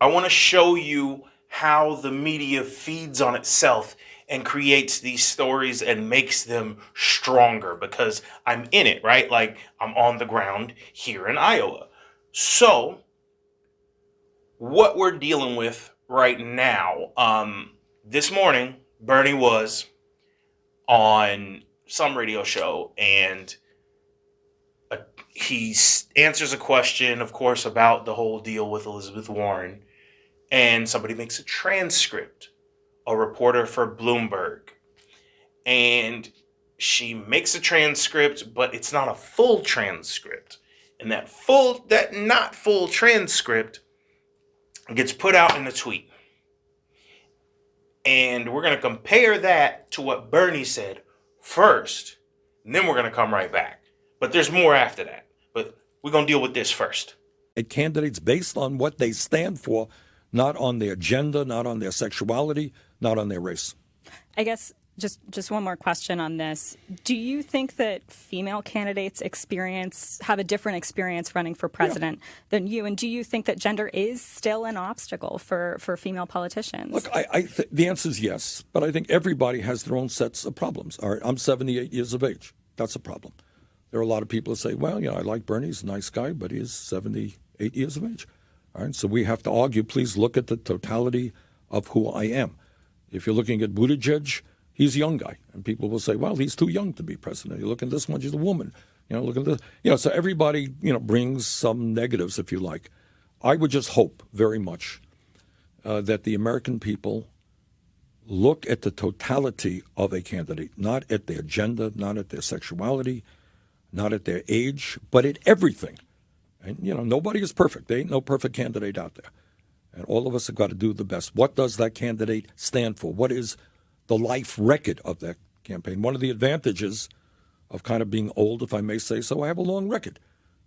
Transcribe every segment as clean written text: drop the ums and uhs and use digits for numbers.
I want to show you how the media feeds on itself and creates these stories and makes them stronger because I'm in it, right? Like I'm on the ground here in Iowa. So what we're dealing with right now, this morning, Bernie was on some radio show and he answers a question, of course, about the whole deal with Elizabeth Warren. And somebody makes a transcript, a reporter for Bloomberg. And she makes a transcript, but it's not a full transcript. And that not full transcript gets put out in a tweet. And we're going to compare that to what Bernie said first, and then we're going to come right back. But there's more after that. But we're going to deal with this first. Candidates based on what they stand for, not on their gender, not on their sexuality, not on their race. I guess just one more question on this. Do you think that female candidates have a different experience running for president than you? And do you think that gender is still an obstacle for female politicians? Look, the answer is yes, but I think everybody has their own sets of problems. All right, I'm 78 years of age. That's a problem. There are a lot of people who say, well, I like Bernie. He's a nice guy, but he's 78 years of age. All right, so we have to argue, please look at the totality of who I am. If you're looking at Buttigieg, he's a young guy. And people will say, well, he's too young to be president. You look at this one, she's a woman. Look at this. So everybody, brings some negatives, if you like. I would just hope very much that the American people look at the totality of a candidate, not at their gender, not at their sexuality, not at their age, but at everything. And, nobody is perfect. There ain't no perfect candidate out there. And all of us have got to do the best. What does that candidate stand for? What is the life record of that campaign? One of the advantages of kind of being old, if I may say so, I have a long record.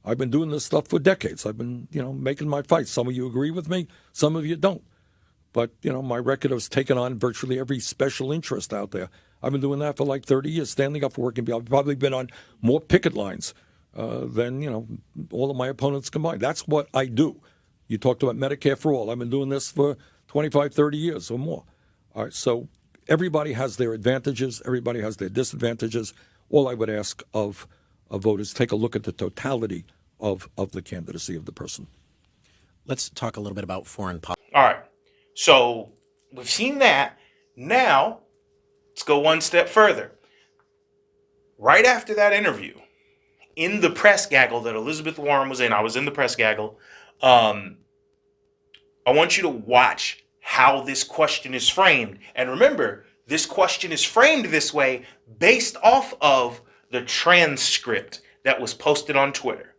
I've been doing this stuff for decades. I've been, making my fights. Some of you agree with me. Some of you don't. But, my record has taken on virtually every special interest out there. I've been doing that for like 30 years, standing up for working people. I've probably been on more picket lines than, all of my opponents combined. That's what I do. You talked about Medicare for all. I've been doing this for 25, 30 years or more. All right, so everybody has their advantages. Everybody has their disadvantages. All I would ask of voters, take a look at the totality of the candidacy of the person. Let's talk a little bit about foreign policy. All right. So we've seen that. Now, let's go one step further. Right after that interview, in the press gaggle that Elizabeth Warren was in, I was in the press gaggle. I want you to watch how this question is framed. And remember, this question is framed this way based off of the transcript that was posted on Twitter.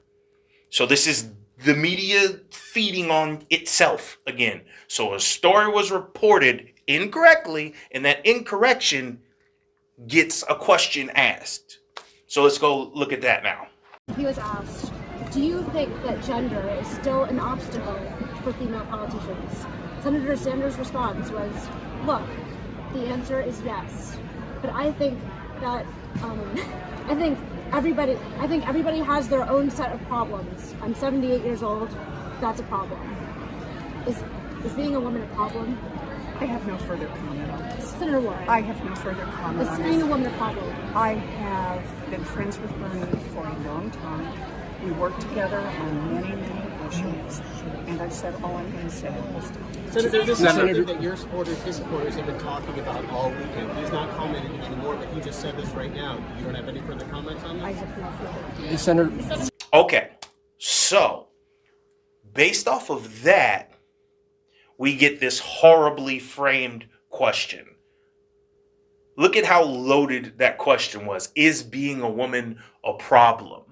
So this is the media feeding on itself again. So a story was reported incorrectly, and that incorrection gets a question asked. So let's go look at that now. He was asked, do you think that gender is still an obstacle for female politicians? Senator Sanders' response was, look, the answer is yes. But I think that, I think everybody has their own set of problems. I'm 78 years old. That's a problem. Is being a woman a problem? I have no further comment on this. Senator Warren. I have no further comment on Is this. being a woman a problem? I have been friends with Bernie for a long time. We worked together on many, many issues. And I've said all I'm going to say at this time. Senator, this is something that your supporters, his supporters, have been talking about all weekend. He's not commenting anymore, but he just said this right now. You don't have any further comments on I this? have no further. Senator. Okay, so based off of that, we get this horribly framed question. Look at how loaded that question was. Is being a woman a problem?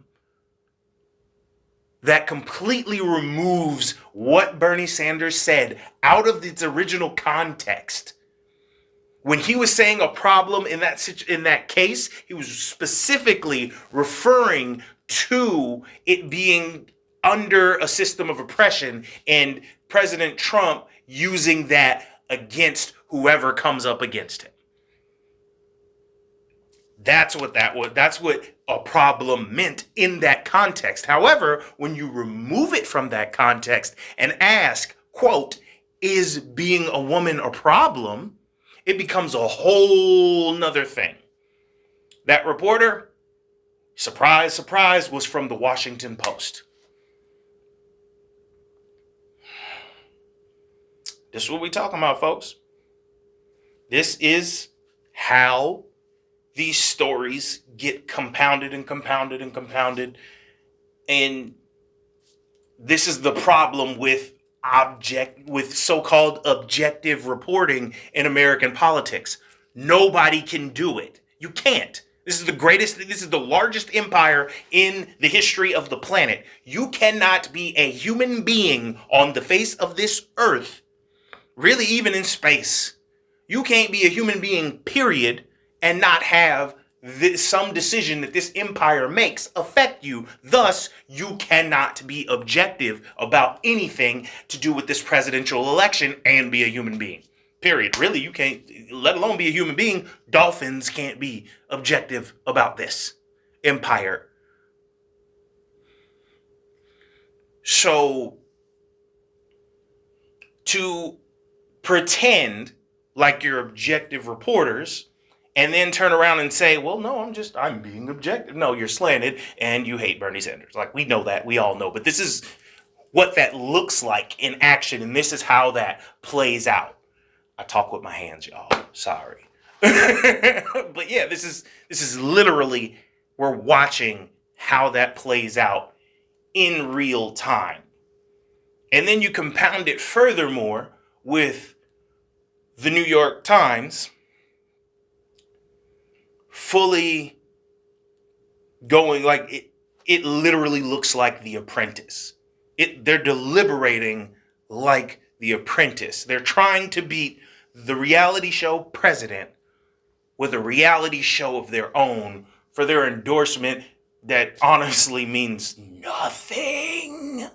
That completely removes what Bernie Sanders said out of its original context. When he was saying a problem in that case, he was specifically referring to it being under a system of oppression and President Trump using that against whoever comes up against him. That's what that was. That's what a problem meant in that context. However, when you remove it from that context and ask, quote, is being a woman a problem, it becomes a whole nother thing. That reporter, surprise, surprise, was from the Washington Post. This is what we talking about, folks. This is how these stories get compounded and compounded and compounded. And this is the problem with so-called objective reporting in American politics. Nobody can do it. You can't. This is the largest empire in the history of the planet. You cannot be a human being on the face of this earth, really even in space. You can't be a human being, period, and not have some decision that this empire makes affect you. Thus, you cannot be objective about anything to do with this presidential election and be a human being. Period. Really, you can't, let alone be a human being. Dolphins can't be objective about this empire. So, to pretend like you're objective reporters and then turn around and say, well, no, I'm being objective. No, you're slanted and you hate Bernie Sanders. Like, we know that. We all know. But this is what that looks like in action. And this is how that plays out. I talk with my hands, y'all. Sorry. But yeah, this is literally, we're watching how that plays out in real time. And then you compound it furthermore with the New York Times fully going like it literally looks like The Apprentice. They're deliberating like The Apprentice. They're trying to beat the reality show President with a reality show of their own for their endorsement that honestly means nothing.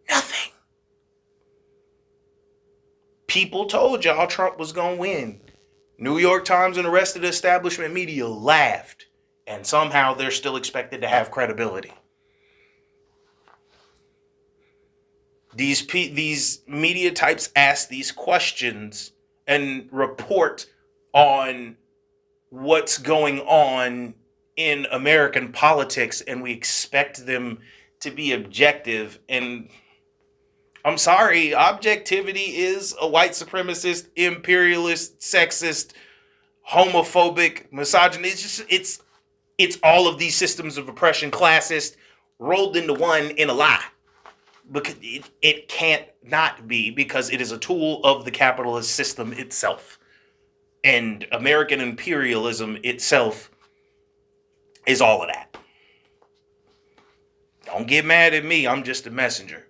Nothing. People told y'all Trump was going to win. New York Times and the rest of the establishment media laughed. And somehow they're still expected to have credibility. These media types ask these questions and report on what's going on in American politics, and we expect them to be objective. And I'm sorry, objectivity is a white supremacist, imperialist, sexist, homophobic, misogynist. It's all of these systems of oppression, classist, rolled into one in a lie. Because it can't not be, because it is a tool of the capitalist system itself. And American imperialism itself is all of that. Don't get mad at me. I'm just a messenger.